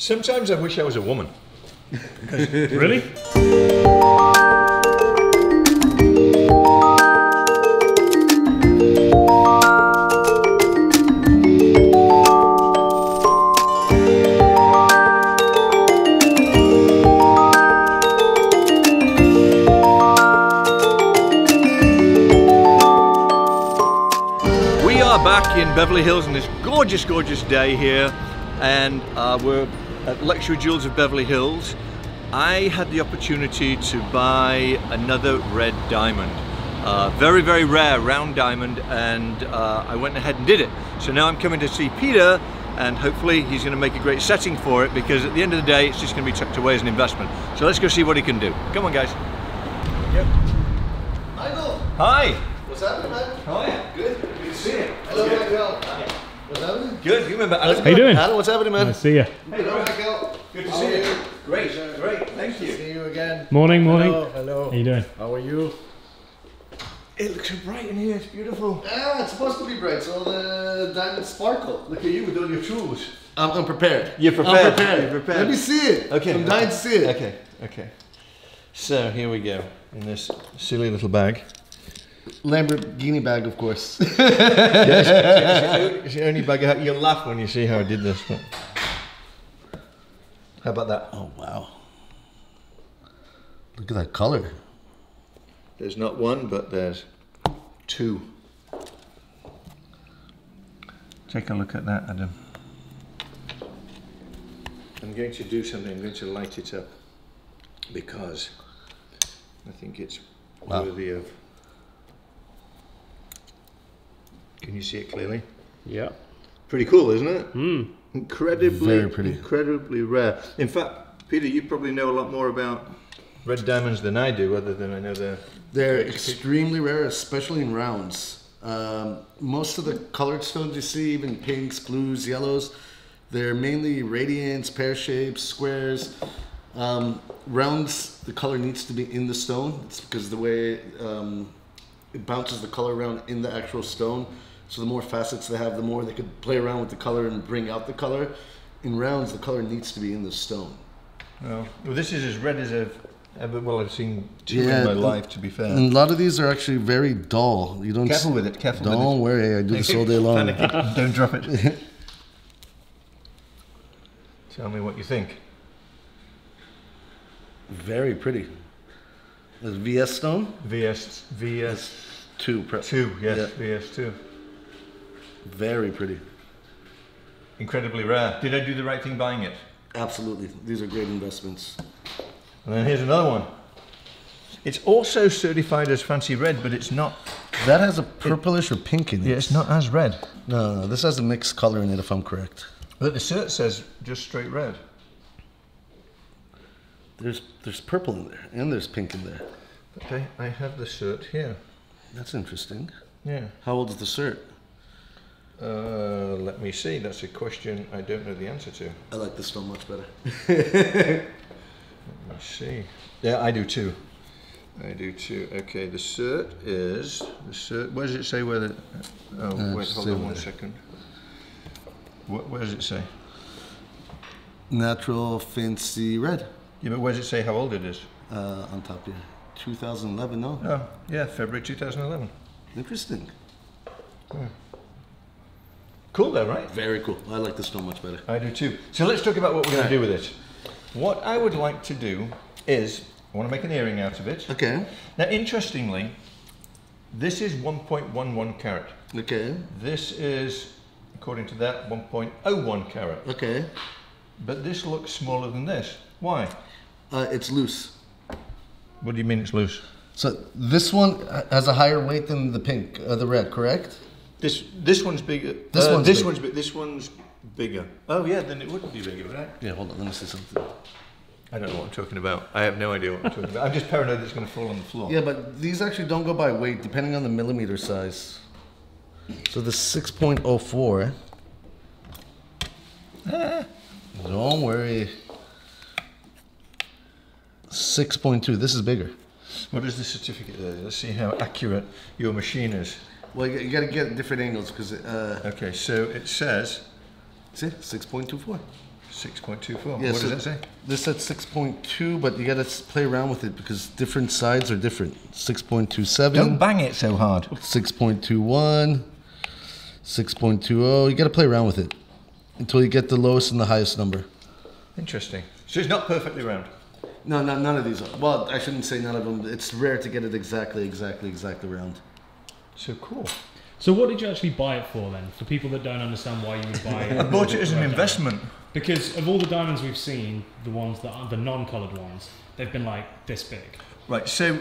Sometimes I wish I was a woman. Really? We are back in Beverly Hills on this gorgeous, gorgeous day here, and we're at Luxury Jewels of Beverly Hills. I had the opportunity to buy another red diamond. Very, very rare round diamond, and I went ahead and did it. So now I'm coming to see Peter, and hopefully he's going to make a great setting for it, because at the end of the day it's just going to be tucked away as an investment. So let's go see what he can do. Come on, guys. Yep. Michael! Hi! What's happening, man? How are you? Good. Good to see you. Hello, Michael. What's happening? Good. You remember Adam? How you doing? Adam, what's happening, man? Nice to see you. Hello, Michael. Good to see you. Great, great. Thank you. See you again. Morning, morning. Hello, hello. How you doing? How are you? It looks so bright in here. It's beautiful. Yeah, it's supposed to be bright, so the diamonds sparkle. Look at you with all your tools. I'm prepared. You're prepared. I'm prepared. You're prepared. Let me see it. Okay. I'm dying to see it. Okay. Okay. So here we go in this silly little bag. Lamborghini bag, of course. It's the only bag I have. You'll laugh when you see how I did this. But how about that? Oh, wow. Look at that color. There's not one, but there's two. Take a look at that, Adam. I'm going to do something. I'm going to light it up because I think it's worthy of. Can you see it clearly? Yeah. Pretty cool, isn't it? Mm. Very pretty. Incredibly rare. In fact, Peter, you probably know a lot more about red diamonds than I do, other than I know They're extremely rare, especially in rounds. Most of the colored stones you see, even pinks, blues, yellows, they're mainly radiants, pear shapes, squares. Rounds, the color needs to be in the stone. It's because the way it bounces the color around in the actual stone. So the more facets they have, the more they could play around with the color and bring out the color. In rounds, the color needs to be in the stone. well, this is as red as I've seen two in my life, to be fair. And a lot of these are actually very dull. You don't. Careful with it. Careful with it. Don't worry, I do this all day long. Don't drop it. Tell me what you think. Very pretty. There's VS stone. VS2, Prep. yes, Yeah. VS2. Very pretty. Incredibly rare. Did I do the right thing buying it? Absolutely. These are great investments. And then here's another one. It's also certified as fancy red, but it's not. That has a purplish or pink in it. Yeah, it's not as red. No, this has a mixed color in it, if I'm correct. But the cert says just straight red. There's purple in there, and there's pink in there. Okay, I have the cert here. That's interesting. Yeah. How old is the cert? Let me see. That's a question I don't know the answer to. I like this stone much better. Let me see. Yeah, I do too. I do too. Okay, the cert is the cert. Where does it say where the? Oh, wait, hold on 1 second. Where does it say? Natural fancy red. Yeah, but where does it say how old it is? On top here. 2011, no? Oh, yeah, February 2011. Interesting. Yeah. Cool though, right? Very cool. I like this stone much better. I do too. So let's talk about what we're going to do with it. What I would like to do is, I want to make an earring out of it. Okay. Now, interestingly, this is 1.11 carat. Okay. This is, according to that, 1.01 carat. Okay. But this looks smaller than this. Why? It's loose. What do you mean it's loose? So this one has a higher weight than the pink, the red, correct? This one's bigger. This one's bigger. Oh yeah, then it wouldn't be bigger, right? Yeah, hold on, let me see something. I don't know what I'm talking about. I have no idea what I'm talking about. I'm just paranoid it's going to fall on the floor. Yeah, but these actually don't go by weight, depending on the millimeter size. So the 6.04. Don't worry. 6.2. This is bigger. What is the certificate there? Let's see how accurate your machine is. Well, you got to get different angles because. Okay, so it says. See, 6.24. 6.24. Yeah, What so does that say? This at 6.2, but you gotta play around with it because different sides are different. 6.27. Don't bang it so hard. 6.21. 6.20. You gotta play around with it until you get the lowest and the highest number. Interesting. So it's not perfectly round. No, none of these are. Well, I shouldn't say none of them. It's rare to get it exactly round. So cool. So what did you actually buy it for then? For people that don't understand why you would buy it. I bought it as an investment. Because of all the diamonds we've seen, the ones that are the non-coloured ones, they've been like this big. Right, so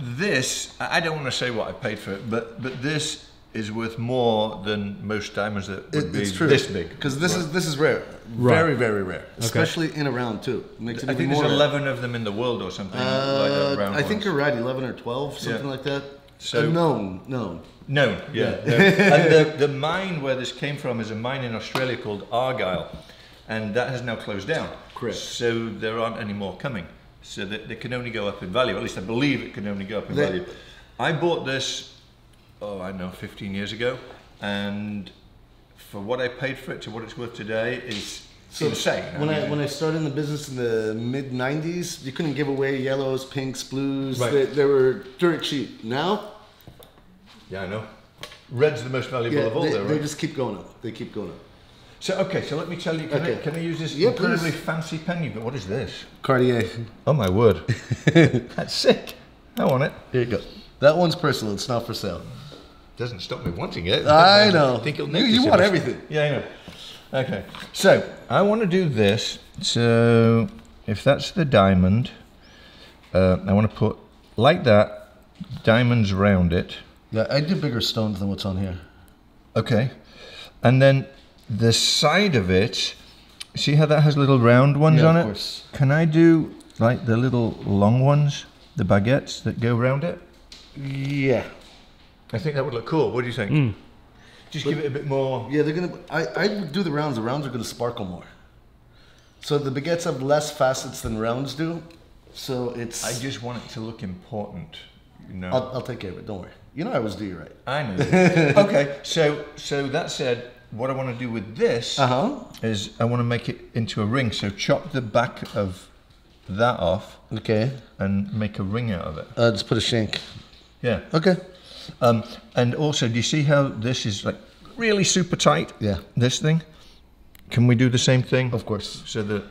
this, I don't want to say what I paid for it, but this is worth more than most diamonds that would be this big. Because this is rare. Very, very rare. Especially in a round too. Makes it I think even there's more 11 of them in the world or something like that. Round I think ones. you're right, 11 or 12, something like that. So known. No, yeah. No. And the mine where this came from is a mine in Australia called Argyle, and that has now closed down. Correct. So there aren't any more coming. So that they can only go up in value. At least I believe it can only go up in value. I bought this, I don't know, 15 years ago, and for what I paid for it to what it's worth today is insane. When I started in the business in the mid 90s, you couldn't give away yellows, pinks, blues. Right. They were dirt cheap. Now, yeah, I know. Red's the most valuable of all, though, right? They just keep going up. They keep going up. So okay, so let me tell you. Can I use this incredibly fancy pen you got? What is this? Cartier. Oh my word, that's sick. I want it. Here you go. That one's personal. It's not for sale. Doesn't stop me wanting it. I know. I think you want everything. Yeah, I know. Okay, so I want to do this. So if that's the diamond, I want to put like that, diamonds around it. Yeah, I do bigger stones than what's on here. Okay, and then the side of it, see how that has little round ones on it? Of course. Can I do like the little long ones, the baguettes that go around it? Yeah. I think that would look cool. What do you think? Just give it a bit more. Yeah, they're gonna. I would do the rounds. The rounds are gonna sparkle more. So the baguettes have less facets than rounds do. So it's. I just want it to look important. You know. I'll take care of it. Don't worry. You know I always do you right. I know. Okay, so that said, what I want to do with this is I want to make it into a ring. So chop the back of that off. Okay. And make a ring out of it. Just put a shank. Yeah. Okay. And also, do you see how this is like really super tight? Yeah. This thing. Can we do the same thing? Of course. So that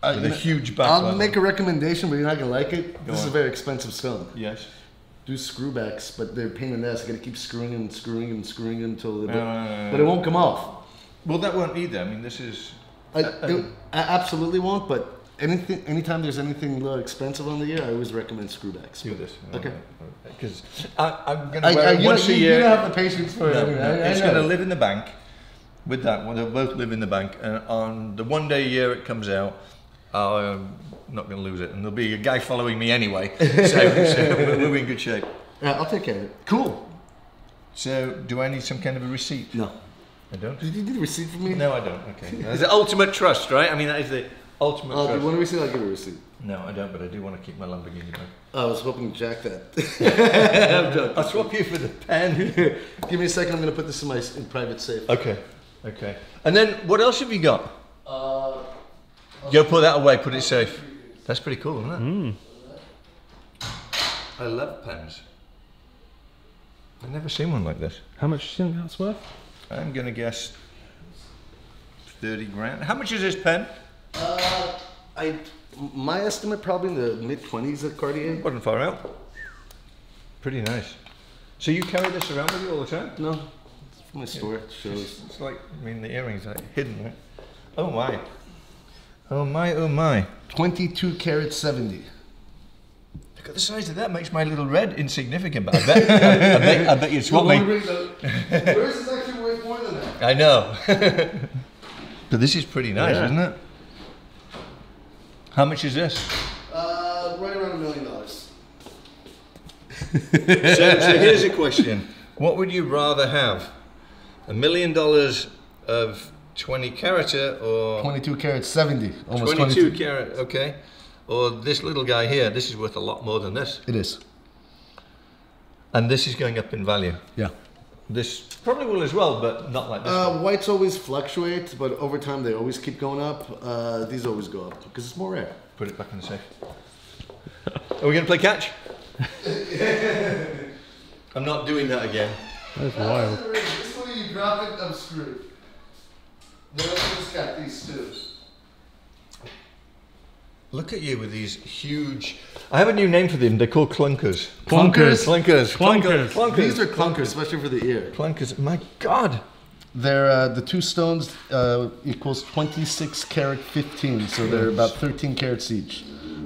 with a huge back. I'll make a recommendation, but you're not gonna like it. This is a very expensive stone. Yes. Do screwbacks, but they're a pain in the ass. You gotta keep screwing them and screwing them and screwing them until but it won't come off. Well, that won't either. I mean, this is. I absolutely won't, but anytime there's anything a little expensive on the year, I always recommend screwbacks. Do this. Okay. Because I'm going to wear it once a year. You don't have the patience for it. It's going to live in the bank. With that, well, they'll both live in the bank. And on the one day a year it comes out, I'm not going to lose it. And there'll be a guy following me anyway. So we'll be in good shape. Yeah, I'll take care of it. Cool. So do I need some kind of a receipt? No. I don't? Did you need a receipt from me? No, I don't. Okay. That's the ultimate trust, right? I mean, that is the ultimate trust. Do you want a receipt? I'll give you a receipt. No, I don't, but I do want to keep my Lamborghini back. I was hoping to jack that. I'm joking. I'll swap you for the pen. Give me a second. I'm going to put this in my private safe. Okay. Okay. And then what else have you got? Go put that away. Put it safe. That's pretty cool, isn't it? I love pens. I've never seen one like this. How much do you think that's worth? I'm going to guess 30 grand. How much is this pen? My estimate probably in the mid-20s at Cartier. Wasn't far out. Pretty nice. So you carry this around with you all the time? No, it's from my store. It shows. It's like, I mean, the earrings are hidden, right? Oh my. Oh my, oh my. 22 karat 70. Look at the size of that. Makes my little red insignificant, but I bet you'd swap me. Yours is actually worth more than that. I know. But this is pretty nice, isn't it? How much is this? Right around $1 million. So here's a question. What would you rather have? $1 million of 20 carat or 22 karat 70. Almost 22 carat, okay. Or this little guy here, this is worth a lot more than this. It is. And this is going up in value. Yeah. This probably will as well, but not like this one. Whites always fluctuate, but over time they always keep going up. These always go up because it's more rare. Put it back in the safe. Are we going to play catch? I'm not doing that again. That's wild. This one you drop it, I'm screwed. No, it's got these two. Look at you with these huge... I have a new name for them. They're called clunkers. Clunkers. Clunkers. Clunkers. Clunkers. These are clunkers, especially for the ear. Clunkers. My God. They're the two stones equals 26 carat 15, so they're about 13 carats each.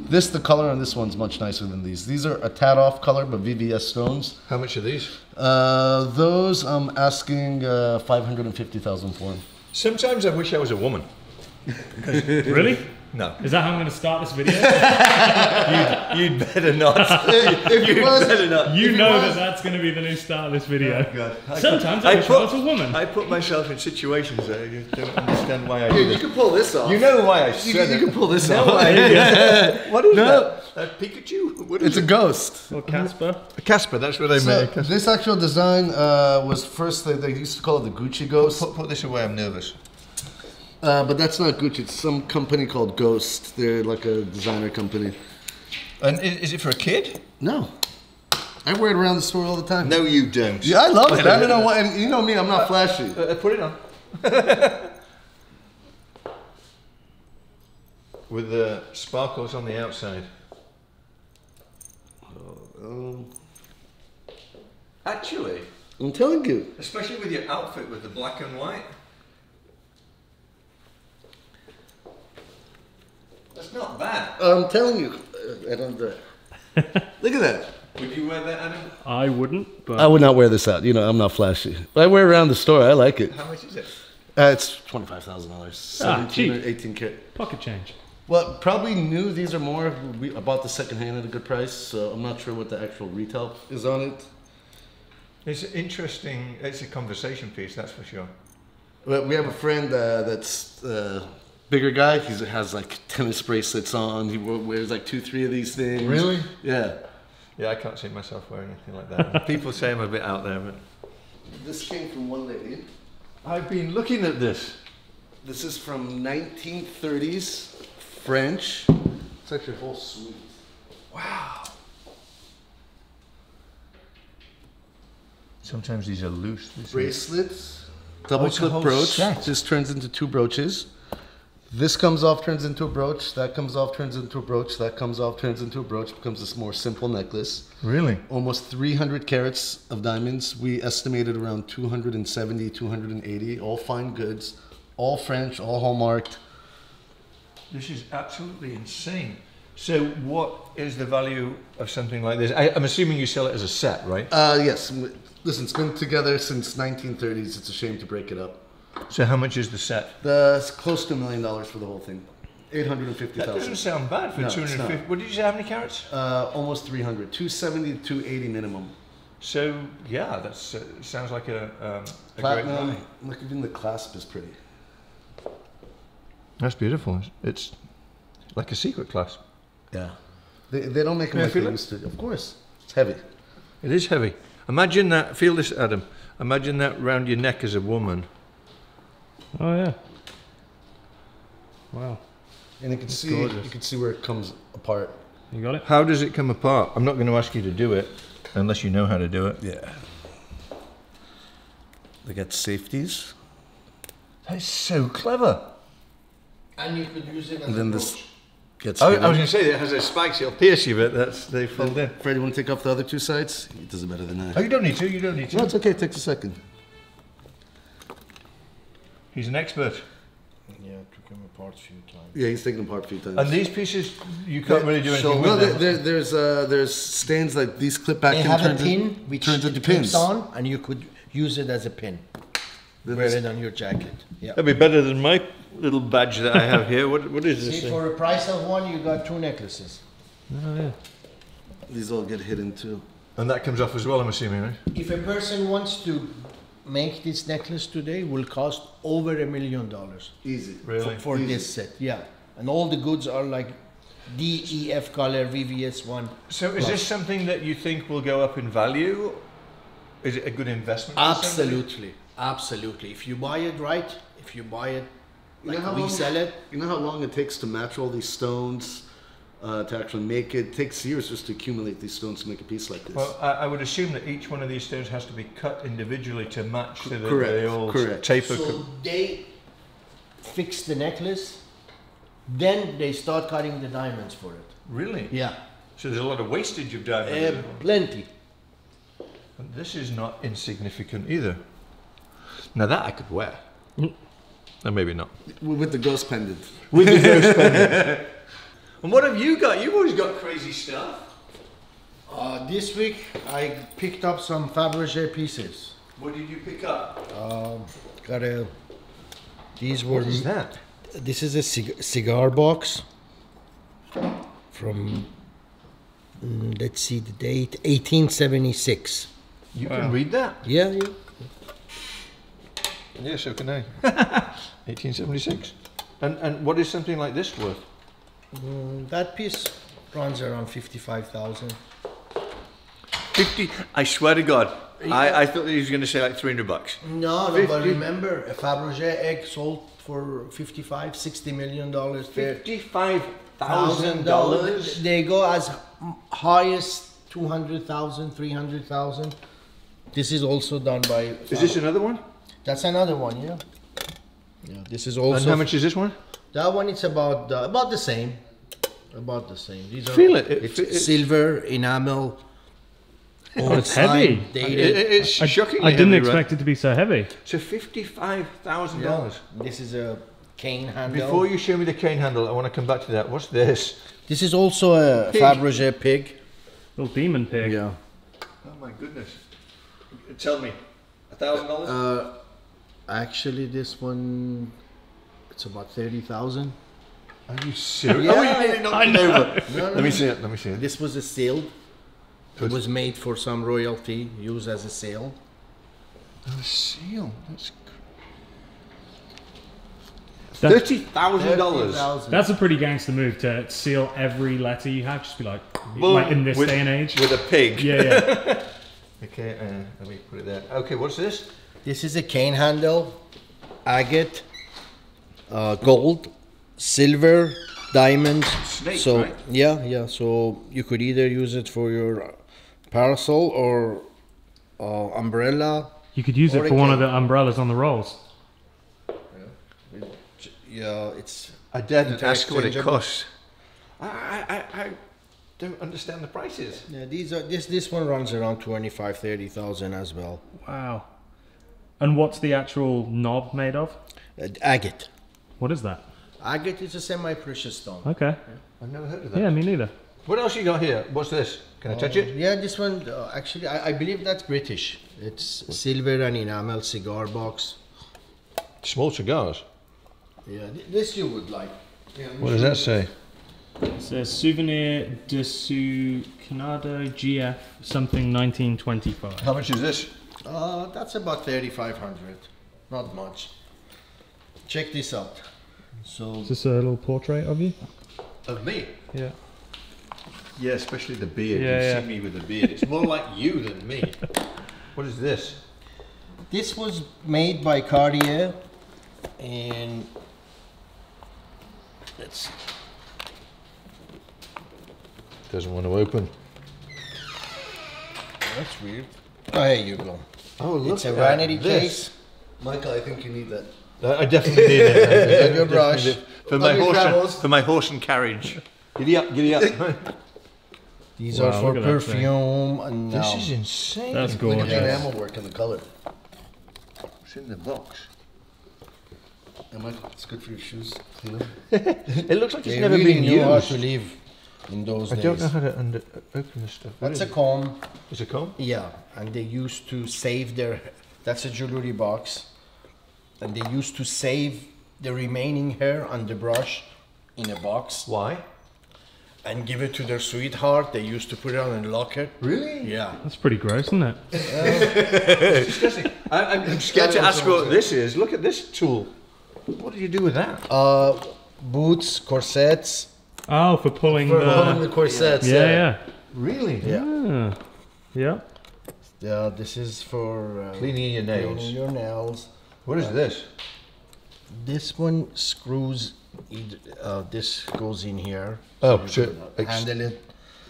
The color on this one's much nicer than these. These are a tad off color, but VVS stones. How much are these? Those I'm asking 550,000 for them. Sometimes I wish I was a woman. Really? No. Is that how I'm going to start this video? You'd better not. You'd better not. You know that's going to be the new start of this video. Oh, God. Sometimes I wish I was a woman. I put myself in situations that I don't understand why I do You this. can pull this off. You know why I said You can pull this no, off. What is No. that? Pikachu? What is It's a it? ghost. Or Casper. Casper, that's what I So meant. this actual design was first, they used to call it the Gucci Ghost. Put this away, I'm nervous. But that's not Gucci, it's some company called Ghost. They're like a designer company. And is it for a kid? No. I wear it around the store all the time. No, you don't. Yeah, I love it. I don't know why. And you know me, I'm not flashy. Put it on. With the sparkles on the outside. Actually, I'm telling you. especially with your outfit with the black and white. That's not bad. I'm telling you. I don't do it. Look at that. Would you wear that, Adam? I wouldn't, but... I would not wear this out. You know, I'm not flashy. But I wear it around the store. I like it. How much is it? It's $25,000. 17 cheap. or 18 karat. Pocket change. Well, probably new. These are more. I bought the second hand at a good price, so I'm not sure what the actual retail is on it. It's interesting. It's a conversation piece, that's for sure. But we have a friend that's bigger guy. He has like tennis bracelets on. He wears like 2-3 of these things. Really? Yeah. Yeah, I can't see myself wearing anything like that. People say I'm a bit out there, but This came from one lady. I've been looking at this. This is from 1930s French. It's actually a whole suite. Wow. Sometimes these are loose. Bracelets, double it's a clip whole brooch. set. This turns into 2 brooches. This comes off, turns into a brooch. That comes off, turns into a brooch. That comes off, turns into a brooch. Becomes this more simple necklace. Really? Almost 300 carats of diamonds. We estimated around 270, 280. All fine goods, all French, all hallmarked. This is absolutely insane. So what is the value of something like this? I'm assuming you sell it as a set, right? Yes. Listen, it's been together since 1930s. It's a shame to break it up. So how much is the set? It's close to $1 million for the whole thing. That 850,000. doesn't sound bad for No, it's 250. not. What did you say, how many carats? Almost 300. 270 to 280 minimum. So yeah, that's sounds like a great Platinum. value. Look, even the clasp is pretty. That's beautiful. It's like a secret clasp. Yeah. They don't make them Yeah, like they feel it? used to. Of course. It's heavy. It is heavy. Imagine that. Feel this, Adam. Imagine that round your neck as a woman. Oh, yeah. Wow. And you can see gorgeous. you can see where it comes apart. You got it? How does it come apart? I'm not going to ask you to do it unless you know how to do it. Yeah. They got safeties. That's so clever. And you could use it as And a then brooch. this gets I was hidden. going to say it has a spikes. It'll pierce you, but they fold in. Fred, you want to take off the other 2 sides? He does it better than I. Oh, you don't need to. You don't need to. No, it's okay. It takes a second. He's an expert. Yeah, took him apart a few times. Yeah, he's taken apart a few times. And these pieces, you can't really do anything No, with them. there's stands like these clip back They and have a turns pin which turns into it clips pins. on, and you could use it as a pin. Wear it on your jacket. Yeah. That'd be better than my little badge that I have here. What is this See, thing? for a price of one, you got 2 necklaces. Oh, yeah. These all get hidden too. And that comes off as well, I'm assuming, right? If a person wants to make this necklace today, will cost over $1 million Easy. Really? for Easy. this set. Yeah, and all the goods are like DEF color VVS1. So is this something that you think will go up in value? Is it a good investment? Absolutely, absolutely. If you buy it right, if you buy it like we sell it. You know how long it takes to match all these stones to actually make it? It takes years just to accumulate these stones to make a piece like this. Well, I would assume that each one of these stones has to be cut individually to match to the, Correct, the old correct. taper. So they fix the necklace, then they start cutting the diamonds for it. Really? Yeah, So there's a lot of wastage of diamonds. plenty. But this is not insignificant either. Now that I could wear. Or maybe not. With the ghost pendant. With the ghost pendant. And what have you got? You've always got crazy stuff. This week I picked up some Fabergé pieces. What did you pick up? Got a. These were. What is that? This is a cigar box from. Let's see the date. 1876. You can read that? Yeah, yeah. Yeah, so can I. 1876. And what is something like this worth? That piece runs around 55,000. 50. I swear to God. I thought he was going to say like $300. No, no, but remember, a Fabergé egg sold for $55-60 million. $55,000. They go as high as 200,000, 300,000. This is also done by. Is this another one? That's another one, yeah. Yeah, this is also. And how much is this one? That one, it's about the same. About the same. These are. Feel it. It's silver enamel. Oh, it's heavy. It's shockingly I didn't heavy, expect it to be so heavy. So $55,000. Yeah. This is a cane handle. Before you show me the cane handle, I want to come back to that. What's this? This is also a Pig. Fabergé pig. Little demon pig. Yeah. Oh my goodness. Tell me. $1,000? Actually, this one, it's about 30,000. Are you serious? Yeah, Oh, you nearly knocked it over. No, Let me see it. Let me see it. This was a seal. Good. It was made for some royalty, used as a seal. A seal. That's That- $30,000. 30,000. That's a pretty gangster move to seal every letter you have. Just be like Boom. in this With- day and age. With a pig. Yeah, yeah. Okay, let me put it there. Okay, what's this? This is a cane handle, agate, gold, silver, diamond. Snake, so right? yeah. So you could either use it for your parasol or umbrella. You could use it Or for a one of cane. the umbrellas on the rolls. Yeah, it's. I daren't ask what it interchangeable. costs. I don't understand the prices. Yeah, these are this one runs around 25,000-30,000 as well. Wow. And what's the actual knob made of? Agate. What is that? Agate is a semi-precious stone. Okay. I've never heard of that. Yeah, me neither. What else you got here? What's this? Can I touch it? Yeah, this one actually I believe that's British. It's silver and enamel cigar box. Small cigars. Yeah, this you would like. Yeah, What does that say? It says Souvenir de su Canada GF something 1925. How much is this? That's about 3,500. Not much. Check this out. So Is this a little portrait of you? Of me? Yeah. Yeah, especially the beard. Yeah, you yeah. see me with the beard. It's more like you than me. What is this? this was made by Cartier, and let's see. Doesn't want to open. That's weird. Oh, here you go. Oh, look It's a at vanity this. case. Michael, I think you need that. I definitely need it. I Your definitely brush. need it. For my On your horse travels. for my horse and carriage. Giddy up, giddy up. These Wow, are for look at that thing. perfume and This is insane. That's Look gorgeous. at the enamel work and the color. What's in the box? And Michael, it's good for your shoes. Clean 'em. It looks like it's They never really been knew how used. to live in those I days. don't know how to open this stuff. What That's is a it? comb. It's a comb? Yeah, and they used to save their. That's a jewelry box, and they used to save the remaining hair on the brush in a box Why? and give it to their sweetheart. They used to put it on a locket. Really? Yeah. That's pretty gross, isn't it? It's disgusting. I'm scared to ask what this is. Look at this tool. What do you do with that? Boots, corsets. Oh, for pulling Pulling the... the corsets. Yeah, yeah. Really? Yeah. Ah, yeah. This is for Cleaning your nails. Cleaning your nails. What is this? This one screws. This goes in here. Oh, you so could handle it.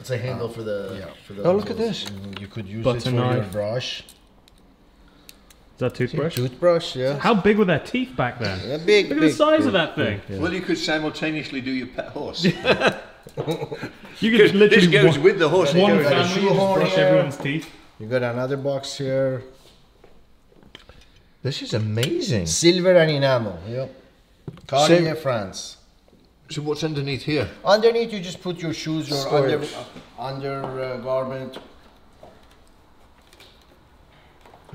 It's a handle for the. Yeah. For the Oh, look at this. You could use Butter it for your knife. brush. Is that toothbrush? Toothbrush, yeah. How big were their teeth back then? Yeah, big, Look at the big. size of that thing. Well, you could simultaneously do your pet horse. You Because could literally this goes one, with the horse. one It goes- family just shoehorn brush here. everyone's teeth. You got another box here. This is amazing. Silver and enamel. Yep. Cartier, France. So what's underneath here? Underneath, you just put your shoes, your Storage. garment.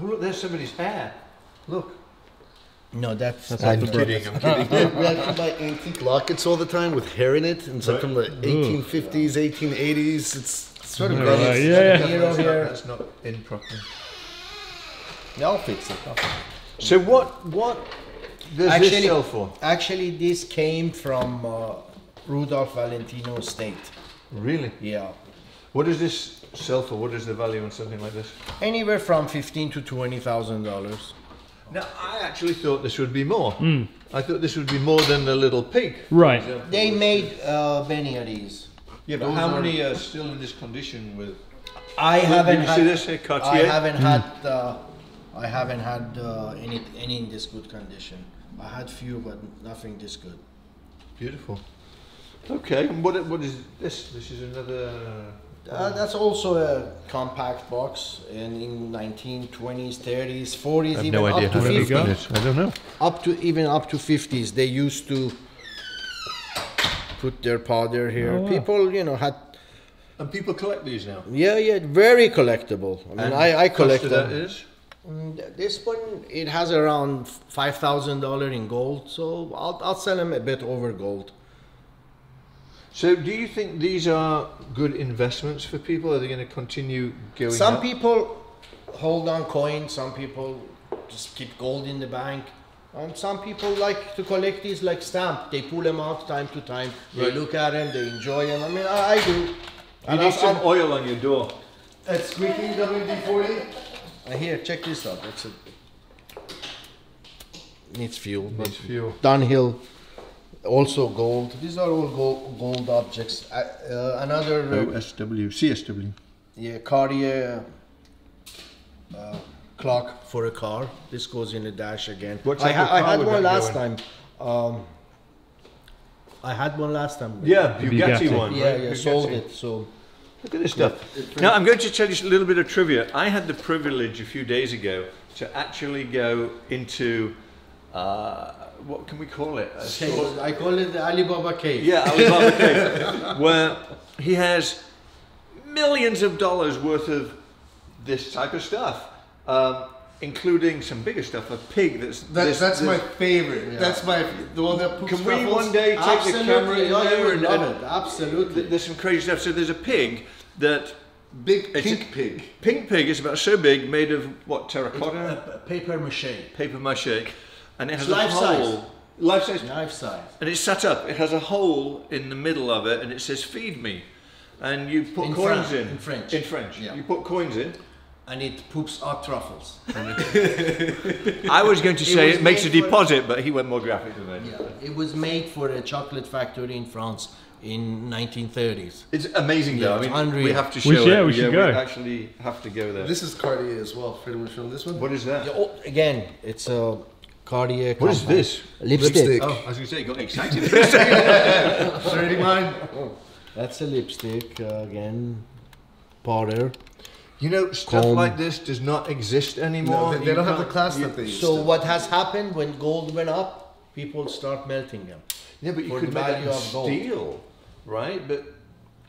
Oh, look, there's somebody's hair. Look. No, that's I'm kidding, I'm kidding. We actually buy antique lockets all the time with hair in it, and it's like from the 1850s, 1880s. It's sort of Right, gross. yeah. hero here. That's not in properly. I'll fix it. So what does this sell for? Actually, this came from Rudolph Valentino estate. Really? Yeah. What does this sell for? What is the value on something like this? Anywhere from $15,000 to $20,000. Now, I actually thought this would be more. I thought this would be more than the little pig. Right. They made many of these. Yeah, but how many are still in this condition with... I Did haven't you had. see this here, Cartier? I haven't had. I haven't had any in this good condition. I had few, but nothing this good. Beautiful. Okay, and what is this? This is another... That's also a compact box, and in 1920s, 30s, 40s, I have even no idea up to how to 50s. open this. I don't know. Up to 50s, they used to put their powder here. Oh, wow. People, had. And people collect these now? Yeah, very collectible. I mean, And I collect cost of that them. is? This one, it has around $5,000 in gold, so I'll sell them a bit over gold. So do you think these are good investments for people? Are they going to continue going Some up? people hold on coins, some people just keep gold in the bank. Some people like to collect these like stamp. They pull them out time to time. They Right. look at them, they enjoy them. I mean, I do. You And need some oil on your door. That's squeaking WD-40. Here, check this out. That's it. Needs fuel. but Needs fuel. Downhill, also gold. These are all gold objects. Another OSW, CSW. Cartier clock for a car. This goes in the dash again. What I type of car had would one that go last in? time. I had one last time. Yeah, Bugatti Bugatti. one. Yeah, right? yeah, Bugatti. sold it. So Look at this stuff. Now I'm going to tell you a little bit of trivia. I had the privilege a few days ago to actually go into what can we call it? A sort- I call it the Alibaba cave. Yeah, Alibaba Cave, where he has millions of dollars worth of this type of stuff, including some bigger stuff. A pig That's my favorite. That's the one that poops Can we truffles. one day take the camera in Oh, you there would and love it. Absolutely. there's some crazy stuff. So there's a pig that Big It's pink pig. pink pig is about so big, made of what, terracotta, Paper mache. paper mache, and it has It's a life hole. size. Life size. Knife size. And it's set up. It has a hole in the middle of it, and it says "Feed me," and you put In coins Fran- in. in French. In French. Yeah. You put coins in. And it poops out truffles. I was going to say was it makes a made for- deposit, but he went more graphic than that. Yeah, it was made for a chocolate factory in France in 1930s. It's amazing though. Yeah, I it's mean, unreal. we have to We show should- it. we should go. We actually have to go there. This is Cartier as well. Freddie, want to show them this one? What is that? Oh, again, it's a Cartier. What is compact. this? Lipstick. Oh, I was going to say, you got me excited. Already mine. That's a lipstick again. Powder. You know, stuff Comb. like this does not exist anymore. No, they You don't have the can't- class you- that they used So to. what has happened when gold went up? People start melting them. Yeah, but you for could the make that value in of gold. steel, right? But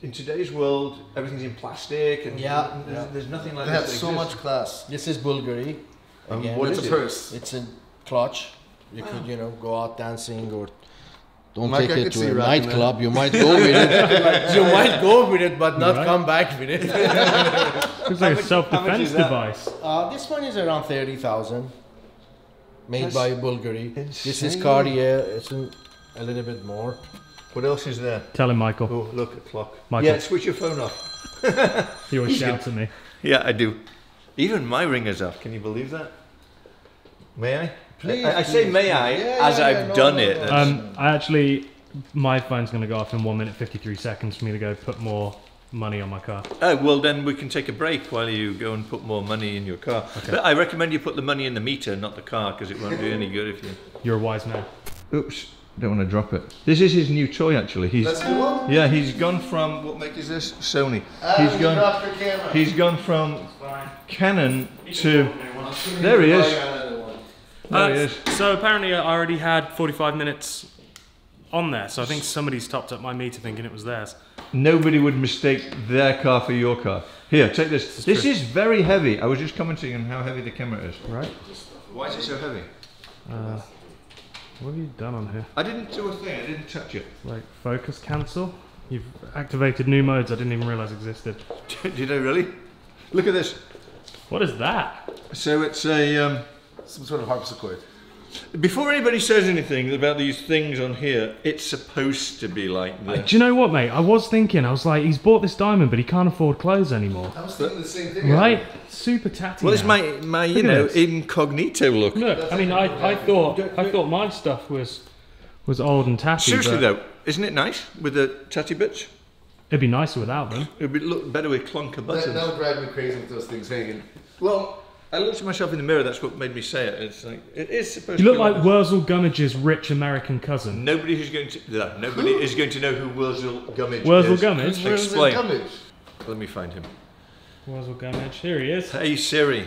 in today's world, everything's in plastic, and Yeah, there's nothing like They this. have that so much exists. class. This is Bulgari. Again, what It's is a it? purse. It's a clutch. You could, go out dancing or don't Mike, take I it could to see a you rocking nightclub. You might go with it. You might go with it, but not Right. come back with it. Looks like a how much self-defense is that? device. This one is around 30,000. Made That's by Bulgari. This is insane. Cartier. It's a little bit more. What else is there? Tell him, Michael. Oh, look, a clock. Michael. Yeah, switch your phone off. He always shouts at me. Yeah, I do. Even my ringer's off. Can you believe that? May I? Please, I say please, may I, please. as I've done it. I actually, my phone's going to go off in 1 minute 53 seconds for me to go put more money on my car. Oh, well then we can take a break while you go and put more money in your car. Okay. But I recommend you put the money in the meter, not the car, because it won't do any good if you... You're a wise man. Oops, don't want to drop it. This is his new toy actually. That's the one? Yeah, he's gone from, what make is this? Sony. Drop the camera. He's gone from Canon to, there he is. There he is. So apparently I already had 45 minutes on there, so I think somebody's topped up my meter thinking it was theirs. Nobody would mistake their car for your car. Here, take this. This is very heavy. I was just commenting on how heavy the camera is. Right. Why is it so heavy? What have you done on here? I didn't do a thing, I didn't touch it. Like focus cancel? You've activated new modes I didn't even realise existed. Did I really? Look at this. What is that? So it's a, Some sort of harpsichord. before anybody says anything about these things on here, it's supposed to be like this. Do you know what, mate? I was thinking, I was like, he's bought this diamond, but he can't afford clothes anymore. I was thinking the same thing. Right? Super tatty. Well, it's now. my you Look at know, this. incognito look. Look, I mean, I thought my stuff was old and tatty. Seriously but though, isn't it nice with the tatty bits? it'd be nicer without them. It'd be, look better with clunker buttons. That'll drive me crazy with those things hanging. Well, I looked at myself in the mirror. That's what made me say it. It's like it is supposed. You to look be like this. Wurzel Gummage's rich American cousin. Nobody is going to know who Wurzel Gummidge Wurzel is. Gummidge? Explain. Gummidge? Let me find him. Wurzel Gummidge. Here he is. Hey Siri.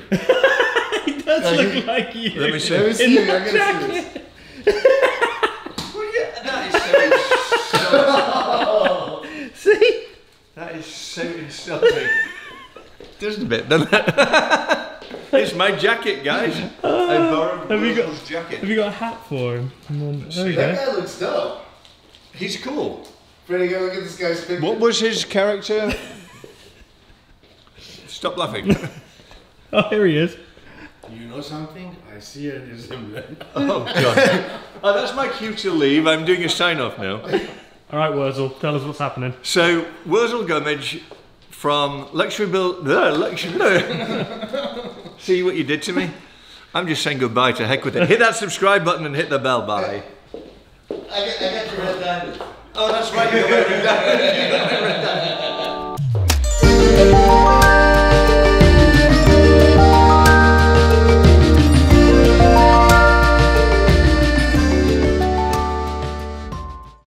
He does look like you. Let me see. Let me see. I gotta see this. See? That is so insulting. Just a bit, doesn't it? It's my jacket, guys. I borrowed Wurzel's jacket. Have you got a hat for him? There you That go. guy looks dope. He's cool. Freddie, go look at this guy's picture. What was his character? Stop laughing. Oh, here he is. You know something? I see it is him. Oh god. Oh, that's my cue to leave. I'm doing a sign off now. All right, Wurzel, tell us what's happening. So Wurzel Gummidge from Luxury Bill. See what you did to me? I'm just saying goodbye. To heck with it. Hit that subscribe button and hit the bell. Bye. I got your red diamond. Oh, that's right. You got my red diamond.